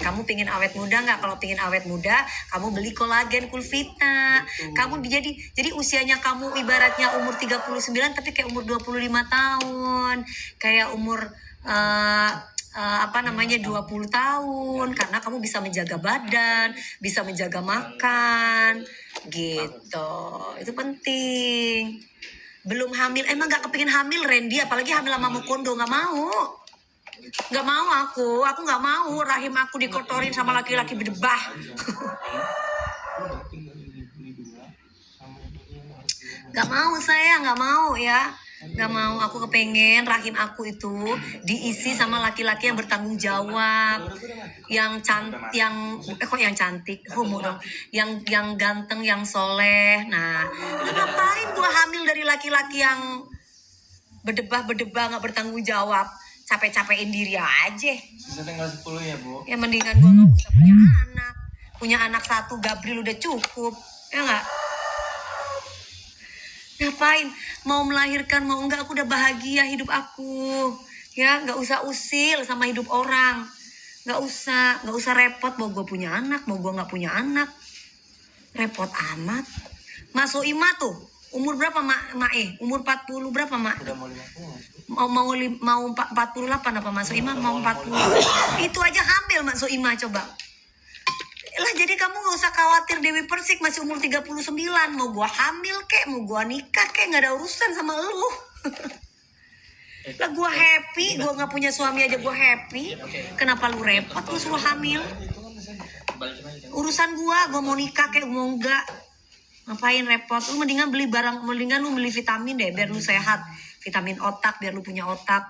Kamu pengen awet muda nggak? Kalau pengen awet muda, kamu beli kolagen Kulvita. Kamu jadi usianya kamu ibaratnya umur 39 tapi kayak umur 25 tahun. Kayak umur 20 tahun, karena kamu bisa menjaga badan, bisa menjaga makan gitu. Itu penting. Belum hamil, emang gak kepingin hamil Randy, apalagi hamil sama Mukondo. Gak mau aku gak mau rahim aku dikotorin sama laki-laki berdebah. Gak mau saya, gak mau ya. Gak mau, aku kepengen rahim aku itu diisi sama laki-laki yang bertanggung jawab, yang cantik, homo dong, yang ganteng, yang soleh. Nah, ngapain gua hamil dari laki-laki yang berdebah gak bertanggung jawab, capek-capekin diri aja. Bisa tinggal 10 ya, Bu? Ya mendingan gua gak usah punya anak 1, Gabriel udah cukup, ya gak? Ngapain mau melahirkan mau enggak, aku udah bahagia hidup aku ya, nggak usah usil sama hidup orang, nggak usah repot mau gue punya anak mau gue nggak punya anak, repot amat. Mas Soima tuh umur berapa Mae? Umur 40 berapa Mak? Udah mau 50. mau 48 apa Mas Soima? Mau 40. Itu aja hamil Mas Soima, coba lah. Jadi kamu gak usah khawatir, Dewi Persik masih umur 39. Mau gua hamil kek, mau gua nikah kek, gak ada urusan sama lu. Lah gua happy, gua gak punya suami aja gua happy. Kenapa lu repot lu suruh hamil? Urusan gua mau nikah kek, mau enggak. Ngapain repot? Lu mendingan lu beli vitamin deh biar lu sehat. Vitamin otak biar lu punya otak.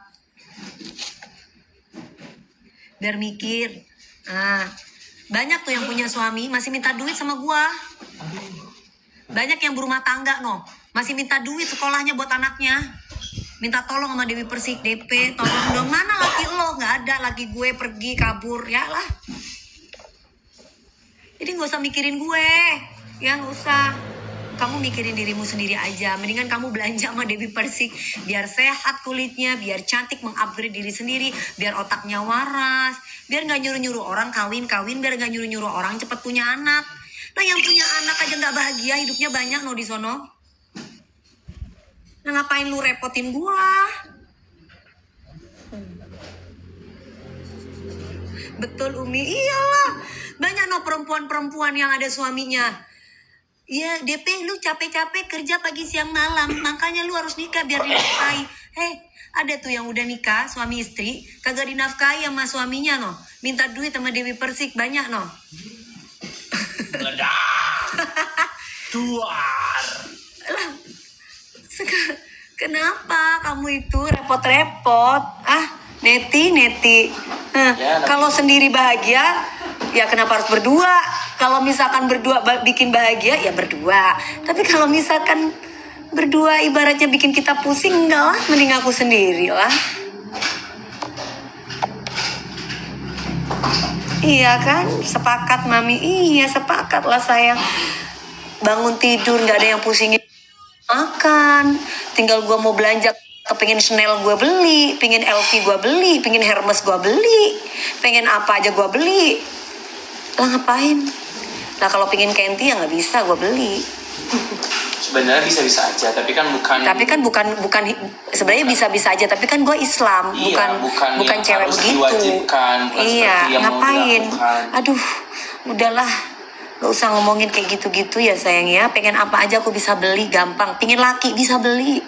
Biar mikir. Banyak tuh yang punya suami masih minta duit sama gua. Banyak yang berumah tangga masih minta duit sekolahnya buat anaknya. Minta tolong sama Dewi Persik, DP, tolong dong. Mana laki lo? Nggak ada, laki gue pergi kabur, ya lah. Jadi nggak usah mikirin gue, ya nggak usah. Kamu mikirin dirimu sendiri aja. Mendingan kamu belanja sama Dewi Persik biar sehat kulitnya, biar cantik, mengupgrade diri sendiri, biar otaknya waras, biar nggak nyuruh-nyuruh orang kawin, biar nggak nyuruh-nyuruh orang cepet punya anak. Nah yang punya anak aja nggak bahagia, hidupnya banyak di sono. Nah ngapain lu repotin gua? Betul Umi, iyalah. Banyak perempuan-perempuan yang ada suaminya. Iya, DP lu capek-capek kerja pagi siang malam, makanya lu harus nikah biar dinafkahi. Ada tuh yang udah nikah suami istri kagak dinafkahi sama suaminya minta duit sama Dewi Persik banyak Duar. Lah, kenapa kamu itu repot-repot? Neti. Kalau sendiri bahagia ya kenapa harus berdua? Kalau misalkan berdua bikin bahagia ya berdua. Tapi kalau misalkan berdua ibaratnya bikin kita pusing, enggak lah, mending aku sendiri lah. Iya kan, sepakat Mami. Iya sepakat lah sayang. Bangun tidur nggak ada yang pusingin makan. Tinggal gue mau belanja, pengen Chanel gue beli, pengen LV gue beli, pengen Hermes gue beli, pengen apa aja gue beli. Lah ngapain? Nah kalau pengen Kenti ya nggak bisa gue beli. Sebenarnya bisa-bisa aja, tapi kan bukan sebenarnya bisa-bisa aja, tapi kan gue Islam, bukan cewek begitu. Iya, ngapain? Aduh, udahlah, gak usah ngomongin kayak gitu-gitu ya sayang ya. Pengen apa aja aku bisa beli, gampang. Pengen laki bisa beli,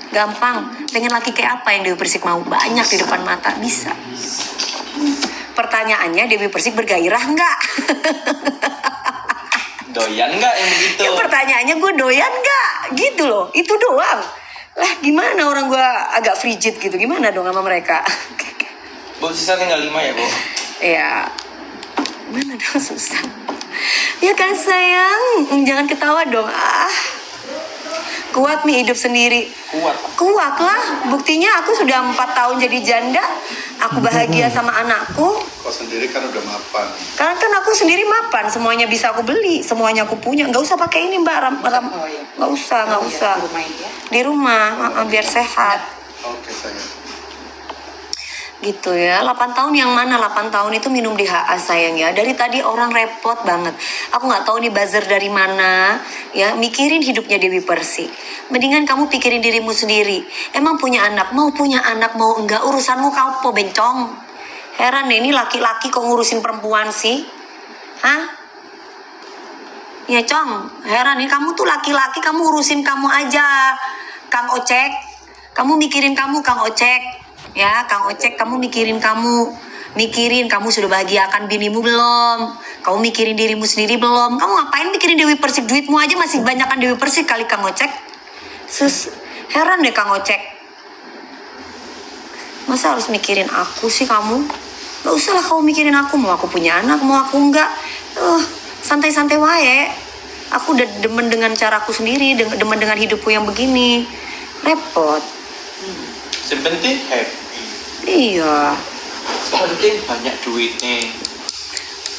gampang. Pengen laki kayak apa yang Dewi Persik mau? Banyak di depan mata, bisa. Pertanyaannya Dewi Persik bergairah nggak? Doyan nggak yang begitu? Ya pertanyaannya gue doyan nggak? Gitu loh, itu doang. Lah gimana orang gue agak frigid gitu, gimana dong sama mereka? Bu, sisa tinggal 5 ya Bu? Ya, gimana dong, susah. Ya kan sayang, jangan ketawa dong. Kuat Mi hidup sendiri. Kuat lah, buktinya aku sudah 4 tahun jadi janda. Aku bahagia sama anakku. Kau sendiri kan udah mapan. Kan aku sendiri mapan, semuanya bisa aku beli, semuanya aku punya. Nggak usah pakai ini Mbak, nggak usah. Di rumah, biar sehat. Oke sayang. Gitu ya, 8 tahun yang mana? 8 tahun itu minum DHA sayang ya. Dari tadi orang repot banget. Aku nggak tahu nih buzzer dari mana ya, mikirin hidupnya Dewi Persik. Mendingan kamu pikirin dirimu sendiri. Emang punya anak, mau enggak urusanmu, kau po bencong. Heran deh, ini laki-laki kok ngurusin perempuan sih? Hah? Ya Cong, heran nih, kamu tuh laki-laki, kamu urusin kamu aja. Kang Ocek, kamu mikirin kamu Kang Ocek. Ya, Kang Ocek, kamu mikirin kamu sudah bahagiakan binimu belum? Kamu mikirin dirimu sendiri belum? Kamu ngapain mikirin Dewi Persik? Duitmu aja masih banyakan Dewi Persik kali Kang Ocek. Heran deh Kang Ocek. Masa harus mikirin aku sih kamu? Gak usah lah kamu mikirin aku. Mau aku punya anak, mau aku enggak. Santai-santai wae. Aku udah demen dengan caraku sendiri, demen dengan hidupku yang begini. Repot. Sebentar happy. Iya. Penting banyak duitnya.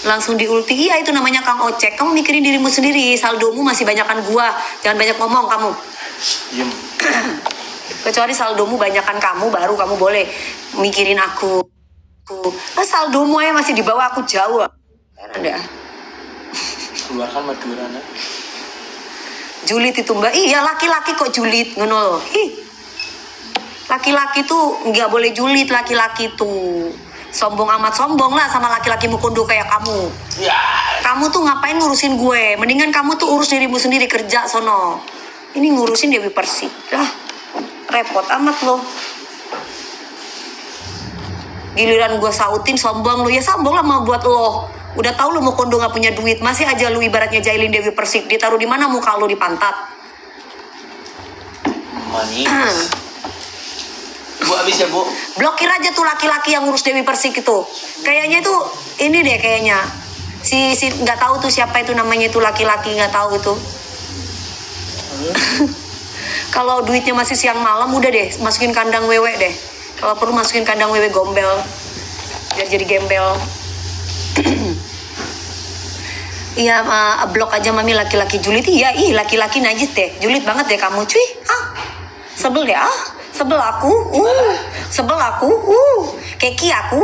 Langsung diulti, iya itu namanya Kang Ocek. Kamu mikirin dirimu sendiri, saldomu masih banyakan gua. Jangan banyak ngomong kamu. Diem. Kecuali saldomu banyakan kamu, baru kamu boleh mikirin aku. Nah, saldomu aja masih di bawah aku jauh. Ada. Keluarkan Madura nak. Julid itu mbak, iya laki-laki kok julid, ngono loh. Laki-laki tuh nggak boleh julid, laki-laki tuh sombong amat sombong lah sama laki-laki mukondo kayak kamu. Ya. Kamu tuh ngapain ngurusin gue? Mendingan kamu tuh urus dirimu sendiri, kerja sono. Ini ngurusin Dewi Persik. Lah, repot amat loh. Giliran gue sautin sombong lu, ya sombong lah mau buat lo. Udah tahu lu mukondo nggak punya duit, masih aja lu ibaratnya jailin Dewi Persik. Ditaruh di mana muka lu, di pantat? Manis. Bu habis ya bu. Blokir aja tuh laki-laki yang ngurus Dewi Persik itu. Kayaknya tuh ini deh kayaknya. Si nggak tahu tuh siapa itu namanya, itu laki-laki nggak tahu itu. Kalau duitnya masih siang malam udah deh masukin kandang wewe deh. Kalau perlu masukin kandang wewe gombel. Biar jadi gembel. Iya, blok aja mami laki-laki julid. Iya, laki-laki najis deh. Julid banget deh kamu, cuy. Sebel deh, sebel aku, sebel aku, keki aku,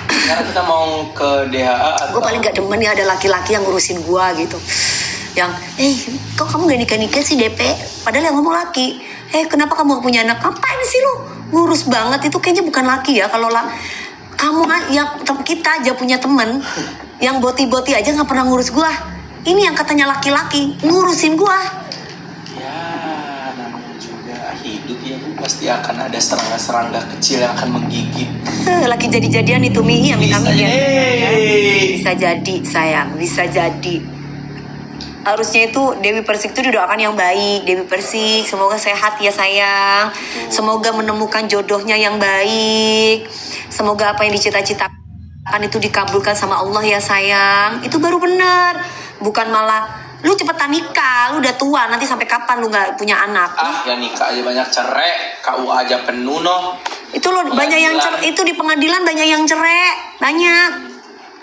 Sekarang kita mau ke DHA atau... Gue paling gak demen nih ada laki-laki yang ngurusin gue gitu. Yang, kok kamu gak nikah-nikah sih DP? Padahal yang ngomong laki. Kenapa kamu gak punya anak? Ngapain sih lu? Ngurus banget, itu kayaknya bukan laki ya. Kalau kamu yang kita aja punya temen yang boti-boti aja gak pernah ngurus gue. Ini yang katanya laki-laki ngurusin gue. Ya, namanya juga hidup ya bu. Pasti akan ada serangga-serangga kecil yang akan menggigit. Lagi jadi-jadian itu Mi, amin amin ya. Hey. Bisa jadi sayang, bisa jadi. Harusnya itu Dewi Persik itu didoakan yang baik. Dewi Persik semoga sehat ya sayang. Semoga menemukan jodohnya yang baik. Semoga apa yang dicita-citakan itu dikabulkan sama Allah ya sayang. Itu baru benar. Bukan malah lu cepetan nikah, lu udah tua, nanti sampai kapan lu gak punya anak? Ya nikah aja banyak cerai, KUA aja penuh no. Itu lo banyak yang cerai, itu di pengadilan banyak yang cerai, banyak.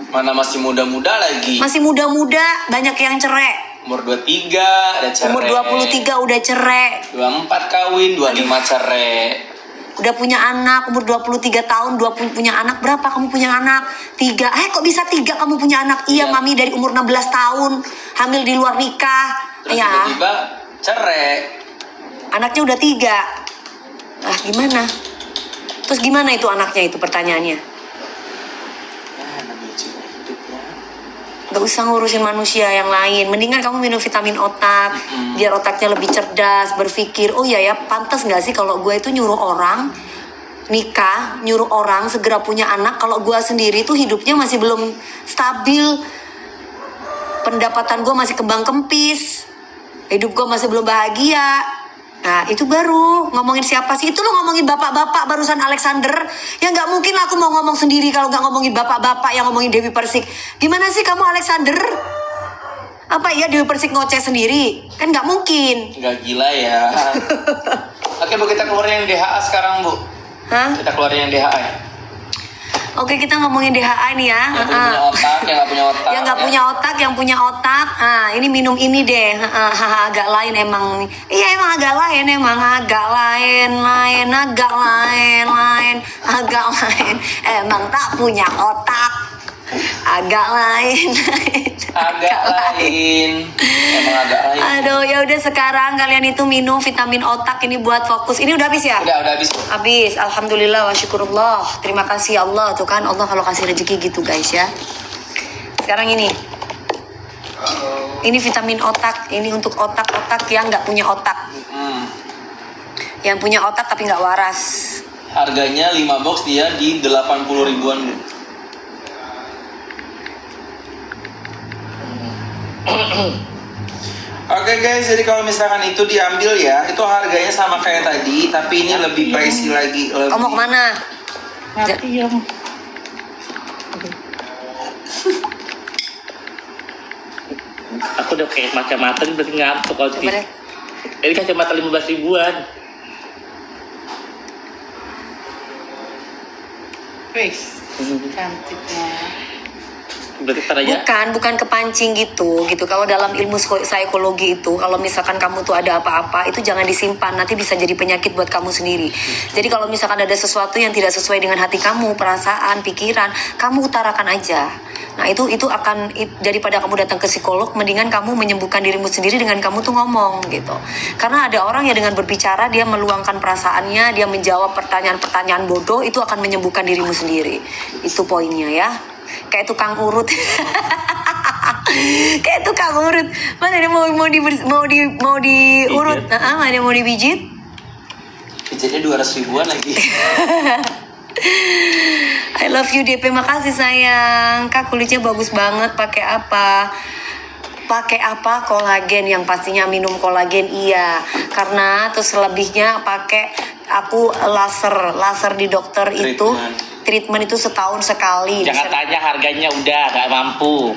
Mana masih muda-muda lagi. Masih muda-muda, banyak yang cerai. Umur 23 ada cerai. Umur 23 udah cerai. 24 kawin, 25 cerai. Udah punya anak, umur 23 tahun, punya anak. Berapa kamu punya anak? 3. Kok bisa 3 kamu punya anak? Iya, Mami dari umur 16 tahun. Hamil di luar nikah. Terus Ya. tiba-tiba cerai. Anaknya udah 3. Gimana? Terus gimana itu anaknya itu pertanyaannya? Ya namanya juga hidup ya. Gak usah ngurusin manusia yang lain. Mendingan kamu minum vitamin otak. Biar otaknya lebih cerdas, berpikir. Oh iya ya, pantas gak sih kalau gue itu nyuruh orang nikah, nyuruh orang segera punya anak. Kalau gue sendiri tuh hidupnya masih belum stabil. Pendapatan gue masih kembang kempis. Hidup gue masih belum bahagia. Nah itu baru ngomongin siapa sih? Itu lo ngomongin bapak-bapak barusan Alexander. Ya gak mungkin lah aku mau ngomong sendiri kalau gak ngomongin bapak-bapak yang ngomongin Dewi Persik. Gimana sih kamu Alexander? Apa iya Dewi Persik ngoceh sendiri? Kan gak mungkin. Gak gila ya. Oke bu, kita keluarin yang DHA sekarang bu. Hah? Kita keluarin yang DHA ya. Oke, kita ngomongin DHA nih ya. Yang punya otak, yang nggak punya otak. Yang nggak ya. punya otak, yang punya otak. Ah, ini minum ini deh. Agak lain emang. Iya emang agak lain, agak lain. Emang tak punya otak. Agak lain. Agak lain. Emang agak lain. Aduh, ya udah sekarang kalian itu minum vitamin otak ini buat fokus. Ini udah habis ya? Udah habis. Habis, alhamdulillah wa syukurullah. Terima kasih Allah tuh kan, Allah kalau kasih rezeki gitu guys ya. Sekarang ini vitamin otak, ini untuk otak-otak yang nggak punya otak, yang punya otak tapi nggak waras. Harganya 5 box dia di 80 ribuan. Oke guys, jadi kalau misalkan itu diambil ya, itu harganya sama kayak tadi, tapi ini lebih pricey lagi. Lebih... Kamu mau kemana? Aku udah kayak macam-macam berarti ngantuk kalau Coba deh. Ini kacamata 15 ribuan. Wih, cantiknya. Berarti tar aja. Bukan kepancing gitu. Kalau dalam ilmu psikologi itu, kalau misalkan kamu tuh ada apa-apa, itu jangan disimpan, nanti bisa jadi penyakit buat kamu sendiri. Jadi kalau misalkan ada sesuatu yang tidak sesuai dengan hati kamu, perasaan, pikiran, kamu utarakan aja. Nah itu akan, daripada kamu datang ke psikolog, mendingan kamu menyembuhkan dirimu sendiri dengan kamu tuh ngomong gitu. Karena ada orang yang dengan berbicara, dia meluangkan perasaannya, dia menjawab pertanyaan-pertanyaan bodoh, itu akan menyembuhkan dirimu sendiri. Itu poinnya ya. Kayak tukang urut. Kayak tukang urut. Mana dia mau diurut? Mana dia mau dibijit? Pijatnya 200 ribuan lagi. I love you DP, makasih sayang. Kak kulitnya bagus banget, pakai apa? Pakai apa? Kolagen, yang pastinya minum kolagen iya. Karena terus selebihnya pakai aku laser di dokter itu. Treatment itu setahun sekali. Jangan tanya harganya, udah gak mampu.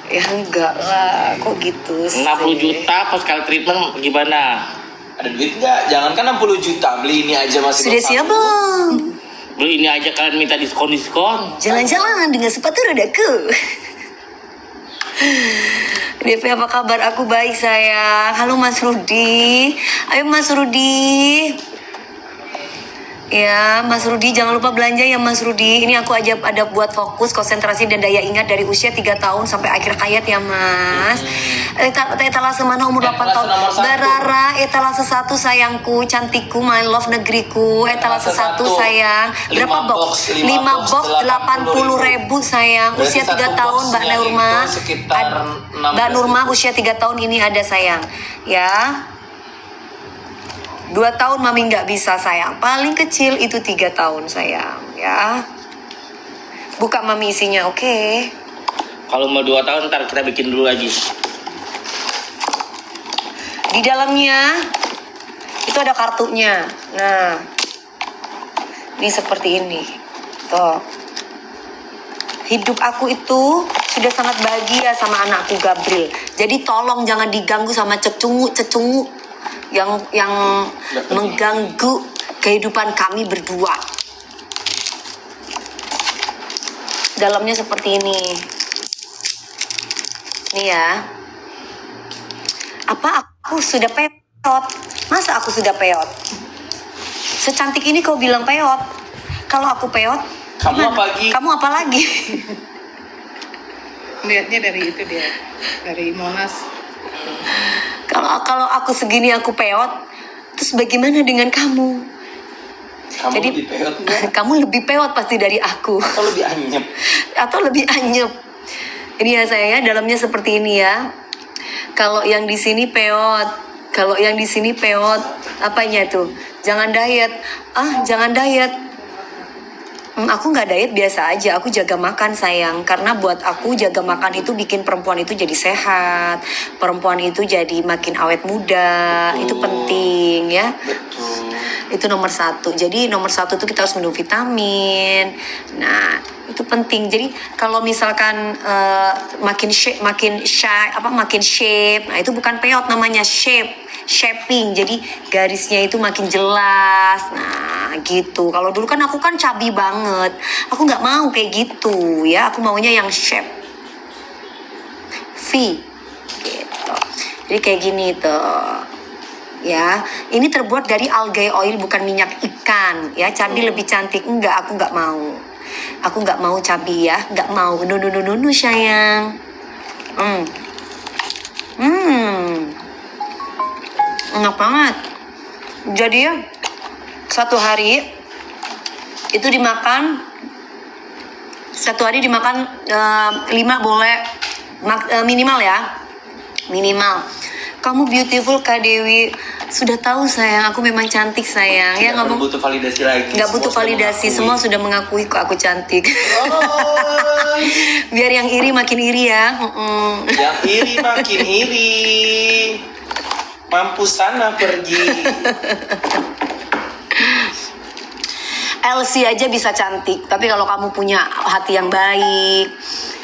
Ya enggak lah, kok gitu sih? 60 juta pas sekali treatment gimana? Ada duit nggak? Jangankan 60 juta, beli ini aja masih Sudah siap belum? Beli ini aja kalian minta diskon. Jalan-jalan dengan sepatu rodaku. DP apa kabar? Aku baik sayang. Halo Mas Rudi. Ayo Mas Rudi. Ya Mas Rudi, jangan lupa belanja ya Mas Rudi. Ini aku ajak ada buat fokus, konsentrasi dan daya ingat dari usia 3 tahun sampai akhir hayat ya Mas. Etalase mana umur 8 tahun? Berara, etalase 1 sayangku, cantikku, my love negeriku. Etalase 1 sayang. Berapa box? 5 box 80 ribu sayang. Usia 3 tahun Mbak Nurma. Mbak Nurma usia 3 tahun ini ada sayang. Ya. 2 tahun mami nggak bisa sayang. Paling kecil itu 3 tahun sayang ya. Buka mami isinya, oke. Kalau mau 2 tahun ntar kita bikin dulu lagi. Di dalamnya itu ada kartunya. Nah, ini seperti ini. Tuh. Hidup aku itu sudah sangat bahagia sama anakku Gabriel. Jadi tolong jangan diganggu sama cecungu yang mengganggu kehidupan kami berdua. Dalamnya seperti ini. Nih ya. Apa aku sudah peot? Masa aku sudah peot? Secantik ini kau bilang peot. Kalau aku peot, kamu apa lagi? Kamu apa lagi? Lihatnya dari itu dia, dari Monas. Kalau aku segini aku peot, terus bagaimana dengan kamu? Kamu Jadi, lebih peot nggak? Kamu lebih peot pasti dari aku. Atau lebih anyep? Ini ya saya ya, dalamnya seperti ini ya. Kalau yang di sini peot, apanya tuh? Jangan diet. Jangan diet. Aku nggak diet, biasa aja. Aku jaga makan sayang. Karena buat aku jaga makan itu bikin perempuan itu jadi sehat. Perempuan itu jadi makin awet muda. Itu penting ya. Betul. Itu nomor satu. Jadi nomor satu tuh kita harus minum vitamin. Nah itu penting. Jadi kalau misalkan makin shape, nah itu bukan peot namanya, shaping. Jadi garisnya itu makin jelas. Nah gitu. Kalau dulu kan aku kan cabi banget. Aku nggak mau kayak gitu ya. Aku maunya yang shape V gitu. Jadi kayak gini tuh. Ya, ini terbuat dari algae oil, bukan minyak ikan. Ya, cabi lebih cantik. Enggak, aku nggak mau. Aku nggak mau cabi ya, nggak mau. No, sayang. Enak banget. Jadi ya, satu hari itu dimakan. Satu hari dimakan 5 boleh minimal ya, minimal. Kamu beautiful Kak Dewi. Sudah tahu sayang, aku memang cantik sayang. Ya nggak butuh validasi lagi. Nggak butuh validasi, semua sudah mengakui kok aku cantik. Oh. Biar yang iri makin iri ya. Yang iri makin iri. Mampus sana pergi. LC aja bisa cantik, tapi kalau kamu punya hati yang baik,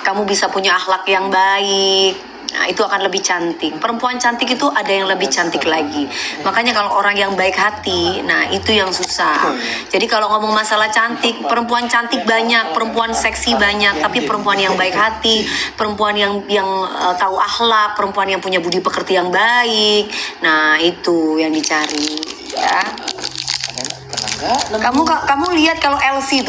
kamu bisa punya akhlak yang baik, nah itu akan lebih cantik. Perempuan cantik itu ada yang lebih cantik lagi. Makanya kalau orang yang baik hati, nah itu yang susah. Jadi kalau ngomong masalah cantik, perempuan cantik banyak, perempuan seksi banyak, tapi perempuan yang baik hati, perempuan yang tahu akhlak, perempuan yang punya budi pekerti yang baik, nah itu yang dicari ya. Kamu lihat kalau LC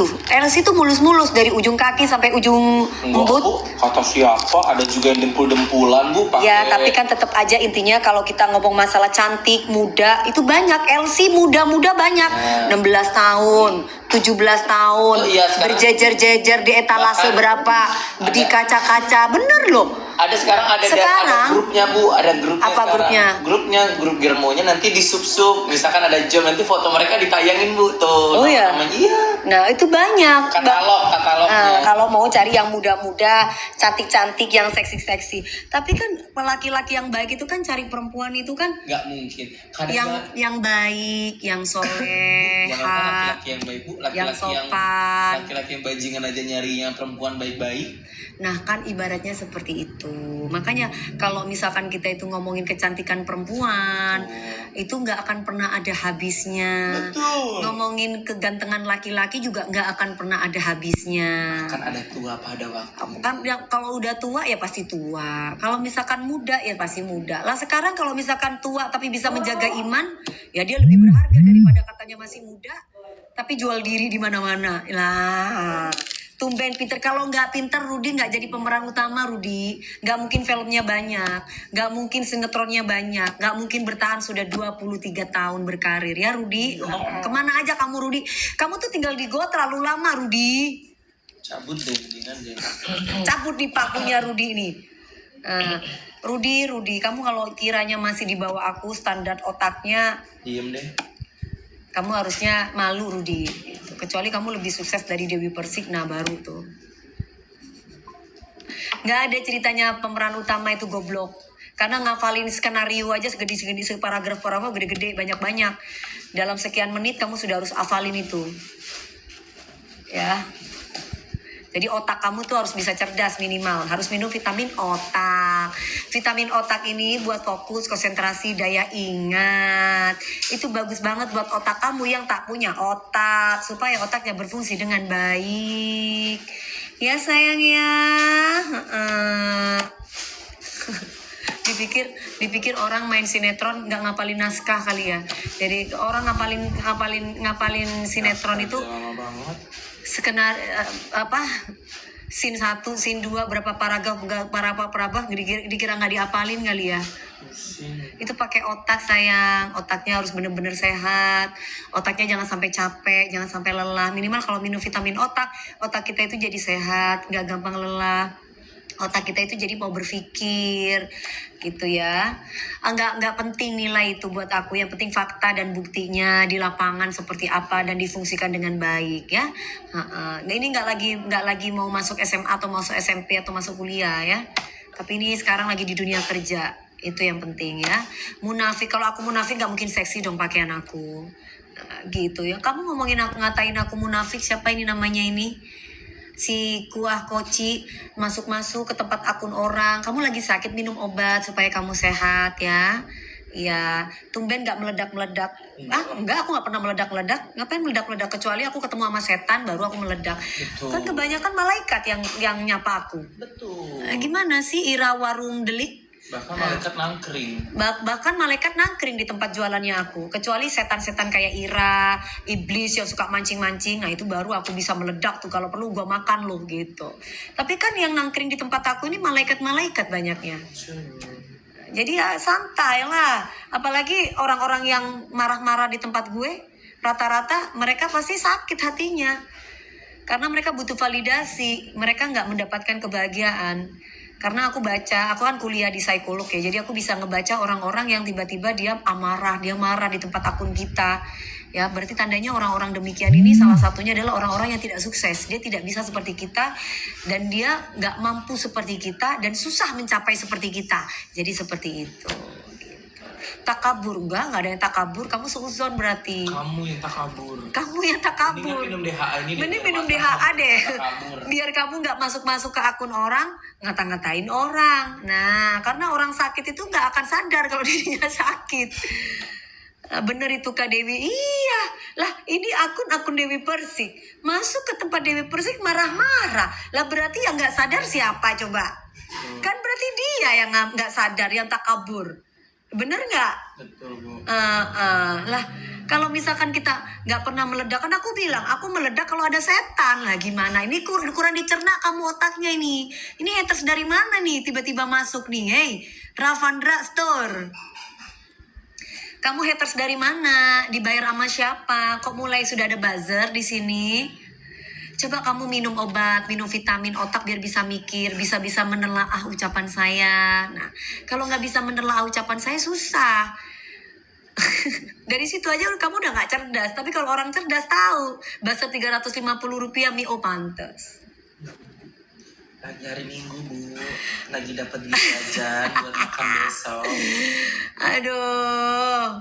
tuh mulus-mulus dari ujung kaki sampai ujung Enggak, Bu. Kata siapa? Ada juga yang dempul-dempulan, Bu. Ya, tapi kan tetap aja intinya kalau kita ngomong masalah cantik, muda, itu banyak. LC muda-muda banyak. 16 tahun, 17 tahun, berjejer-jejer di etalase berapa, di kaca-kaca. Bener loh. Ada sekarang ada grupnya, Bu. Ada grupnya. Apa grupnya? Grup Germonya nanti di sub-sub. Misalkan ada jam, nanti foto mereka ditayangin, Bu. Tuh. Oh iya. Iya. Nah, itu banyak. Katalognya. Nah, kalau mau cari yang muda-muda, cantik-cantik, yang seksi-seksi. Tapi kan laki-laki yang baik itu kan cari perempuan itu kan nggak mungkin. Yang baik, yang soleha, laki-laki yang baik, Bu. yang sopan. Laki-laki yang bajingan aja nyarinya perempuan baik-baik. Nah, kan ibaratnya seperti itu. Makanya kalau misalkan kita itu ngomongin kecantikan perempuan, itu nggak akan pernah ada habisnya. Betul. Ngomongin kegantengan laki-laki juga nggak akan pernah ada habisnya. Kan ada tua pada waktu. Kan kalau udah tua ya pasti tua. Kalau misalkan muda ya pasti muda. Lah sekarang kalau misalkan tua tapi bisa menjaga iman, ya dia lebih berharga daripada katanya masih muda tapi jual diri di mana-mana. Lah, tumben pinter. Kalau nggak pinter, Rudi nggak jadi pemeran utama, Rudi. Nggak mungkin filmnya banyak, nggak mungkin sinetronnya banyak, nggak mungkin bertahan sudah 23 tahun berkarir ya, Rudi. Kemana aja kamu, Rudi? Kamu tuh tinggal di Goa terlalu lama, Rudi. Cabut deh, mendingan deh. Cabut di pakunya Rudi ini. Rudi, kamu kalau kiranya masih di bawah aku standar otaknya, diem deh. kamu harusnya malu, Rudi. Kecuali kamu lebih sukses dari Dewi Persik, nah baru tuh. Nggak ada ceritanya pemeran utama itu goblok. Karena ngafalin skenario aja segede-segede, separagraf gede-gede, banyak-banyak. Dalam sekian menit kamu sudah harus hafalin itu. Ya. Jadi otak kamu tuh harus bisa cerdas minimal. Harus minum vitamin otak. Vitamin otak ini buat fokus, konsentrasi, daya ingat. Itu bagus banget buat otak kamu yang tak punya otak. Supaya otaknya berfungsi dengan baik. Ya sayang ya. Dipikir orang main sinetron nggak ngapalin naskah kali ya. Jadi orang ngapalin sinetron itu skenar scene 1, scene 2 berapa paragraf dikira nggak diapalin kali ya. Itu pakai otak sayang. Otaknya harus bener-bener sehat. Otaknya jangan sampai capek, jangan sampai lelah. Minimal kalau minum vitamin otak kita itu jadi sehat, nggak gampang lelah. Otak kita itu jadi mau berpikir gitu ya. Nggak penting nilai itu buat aku. Yang penting fakta dan buktinya di lapangan seperti apa dan difungsikan dengan baik ya. Nah, ini nggak lagi mau masuk SMA atau masuk SMP atau masuk kuliah ya. Tapi ini sekarang lagi di dunia kerja. Itu yang penting ya. Munafik, kalau aku munafik nggak mungkin seksi dong pakaian aku. Gitu ya. Kamu ngomongin aku, ngatain aku munafik, siapa ini namanya ini? Si Kuah Koci masuk-masuk ke tempat akun orang. Kamu lagi sakit, minum obat supaya kamu sehat ya. Iya, tumben nggak meledak-meledak. Enggak, aku nggak pernah meledak-meledak. Ngapain meledak-meledak, kecuali aku ketemu sama setan baru aku meledak. Betul. Kan kebanyakan malaikat yang nyapa aku. Betul. Gimana sih Ira Warung Delik? Bahkan malaikat nangkring. Bahkan malaikat nangkring di tempat jualannya aku. Kecuali setan-setan kayak Ira, iblis yang suka mancing-mancing. Nah itu baru aku bisa meledak tuh. Kalau perlu gua makan loh gitu. Tapi kan yang nangkring di tempat aku ini malaikat-malaikat banyaknya. Jadi ya santai lah. Apalagi orang-orang yang marah-marah di tempat gue, rata-rata mereka pasti sakit hatinya. Karena mereka butuh validasi. Mereka nggak mendapatkan kebahagiaan. Karena aku baca, aku kan kuliah di psikolog ya. Jadi aku bisa ngebaca orang-orang yang tiba-tiba dia marah di tempat akun kita. Ya, berarti tandanya orang-orang demikian ini salah satunya adalah orang-orang yang tidak sukses. Dia tidak bisa seperti kita dan dia nggak mampu seperti kita dan susah mencapai seperti kita. Jadi seperti itu. Gitu. Takabur nggak ada yang takabur. Kamu seuzon berarti. Kamu yang takabur. Kamu yang takabur. Mendingan minum DHA ini. Mending minum DHA deh. Takabur. Biar kamu nggak masuk-masuk ke akun orang, ngata-ngatain orang. Nah, karena orang sakit itu nggak akan sadar kalau dirinya sakit. Bener itu Kak Dewi. Iya lah, ini akun Dewi Persik. Masuk ke tempat Dewi Persik marah-marah. Lah berarti yang nggak sadar siapa coba? Kan berarti dia yang nggak sadar, yang takabur. Bener nggak? Betul, Bu. Lah kalau misalkan kita nggak pernah meledak, kan aku bilang aku meledak kalau ada setan. Lah gimana? Ini kurang dicerna kamu otaknya ini. Ini haters dari mana nih tiba-tiba masuk nih? Hey, Ravandra Store. Kamu haters dari mana? Dibayar sama siapa? Kok mulai sudah ada buzzer di sini? Coba kamu minum obat, minum vitamin otak biar bisa mikir, bisa menelaah ucapan saya. Nah, kalau nggak bisa menelaah ucapan saya susah. Dari situ aja kamu udah nggak cerdas. Tapi kalau orang cerdas tahu, buzzer 350 rupiah mie pantes. Lagi hari Minggu, Bu. Lagi dapat duit jajan buat makan besok. Aduh.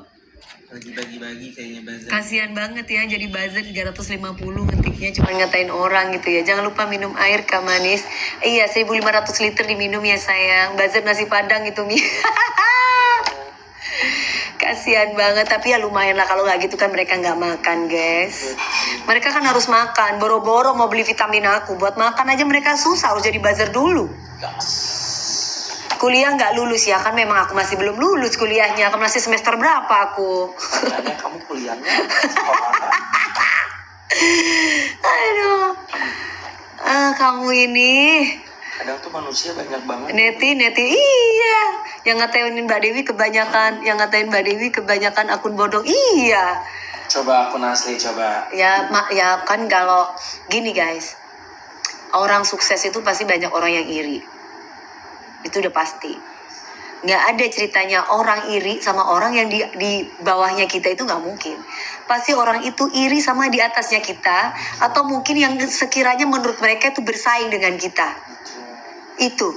Lagi bagi-bagi kayaknya bazar. Kasihan banget ya jadi buzzer 350 ngetiknya cuma ngatain orang gitu ya. Jangan lupa minum air Kak Manis. Iya 1500 liter diminum ya sayang. Buzzer nasi padang itu Mi. Kasihan banget, tapi ya lumayan lah kalau nggak gitu kan mereka nggak makan guys. Mereka kan harus makan, boro-boro mau beli vitamin aku. Buat makan aja mereka susah, harus jadi buzzer dulu. Kuliah nggak lulus ya, kan memang aku masih belum lulus kuliahnya. Aku masih semester berapa aku? Katanya kamu kuliahnya Aduh, kamu ini. kadang tuh manusia banyak banget. Neti, iya. Yang ngatain Mbak Dewi kebanyakan akun bodong, iya. Coba akun asli, coba. Ya kan kalau gini guys, orang sukses itu pasti banyak orang yang iri. Itu udah pasti. Nggak ada ceritanya orang iri sama orang yang di bawahnya kita, itu nggak mungkin. Pasti orang itu iri sama di atasnya kita, atau mungkin yang sekiranya menurut mereka itu bersaing dengan kita. Itu